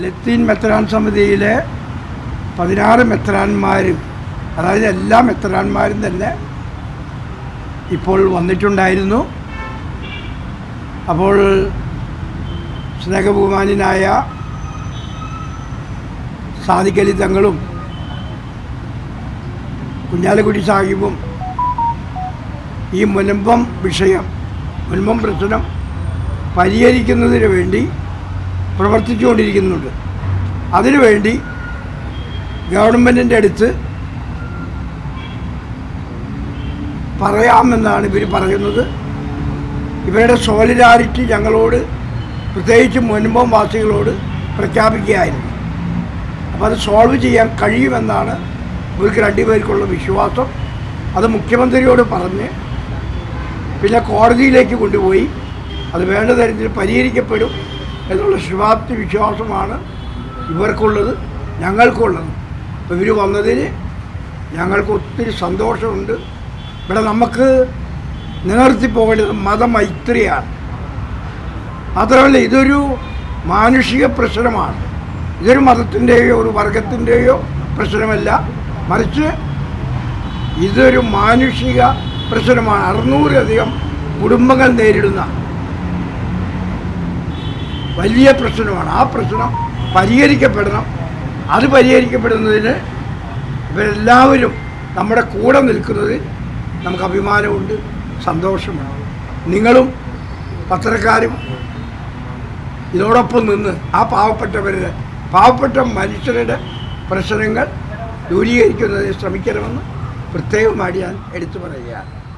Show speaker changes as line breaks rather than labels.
ലത്തീൻ മെത്രാൻ സമിതിയിലെ 16 മെത്രാന്മാരും, അതായത് എല്ലാ മെത്രാന്മാരും തന്നെ ഇപ്പോൾ വന്നിട്ടുണ്ടായിരുന്നു. അപ്പോൾ സ്നേഹബഹുമാന്യനായ സാദിഖ് അലി തങ്ങളും കുഞ്ഞാലിക്കുട്ടി സാഹിബും ഈ മുനമ്പം പ്രശ്നം പരിഹരിക്കുന്നതിന് വേണ്ടി പ്രവർത്തിച്ചുകൊണ്ടിരിക്കുന്നുണ്ട്. അതിനുവേണ്ടി ഗവൺമെൻറ്റിൻ്റെ അടുത്ത് പറയാമെന്നാണ് ഇവർ പറയുന്നത്. ഇവരുടെ സോളിഡാരിറ്റി ഞങ്ങളോട്, പ്രത്യേകിച്ച് മുൻപം വാസികളോട് പ്രഖ്യാപിക്കുകയായിരുന്നു. അപ്പോൾ അത് സോൾവ് ചെയ്യാൻ കഴിയുമെന്നാണ് ഇവർക്ക് രണ്ടുപേർക്കുള്ള വിശ്വാസം. അത് മുഖ്യമന്ത്രിയോട് പറഞ്ഞ് പിന്നെ കോടതിയിലേക്ക് കൊണ്ടുപോയി അത് വേണ്ട തരത്തിൽ പരിഹരിക്കപ്പെടും എന്നുള്ള ശുഭാപ്തി വിശ്വാസമാണ് ഇവർക്കുള്ളത്, ഞങ്ങൾക്കുള്ളത്. അപ്പോൾ ഇവർ വന്നതിന് ഞങ്ങൾക്ക് ഒത്തിരി സന്തോഷമുണ്ട്. ഇവിടെ നമുക്ക് നിലനിർത്തി പോകേണ്ടത് മതമൈത്രിയാണ്. മാത്രമല്ല ഇതൊരു മാനുഷിക പ്രശ്നമാണ്. ഇതൊരു മതത്തിൻ്റെയോ ഒരു വർഗത്തിൻ്റെയോ പ്രശ്നമല്ല, മറിച്ച് ഇതൊരു മാനുഷിക പ്രശ്നമാണ്. 600-ലധികം കുടുംബങ്ങൾ നേരിടുന്ന വലിയ പ്രശ്നമാണ്. ആ പ്രശ്നം പരിഹരിക്കപ്പെടണം. അത് പരിഹരിക്കപ്പെടുന്നതിന് ഇവരെല്ലാവരും നമ്മുടെ കൂടെ നിൽക്കുന്നതിൽ നമുക്ക് അഭിമാനമുണ്ട്, സന്തോഷമുണ്ട്. നിങ്ങളും പത്രക്കാരും ഇതോടൊപ്പം നിന്ന് ആ പാവപ്പെട്ട മനുഷ്യരുടെ പ്രശ്നങ്ങൾ ദൂരീകരിക്കുന്നതിന് ശ്രമിക്കണമെന്ന് പ്രത്യേകമായി ഞാൻ എടുത്തു പറയുകയാണ്.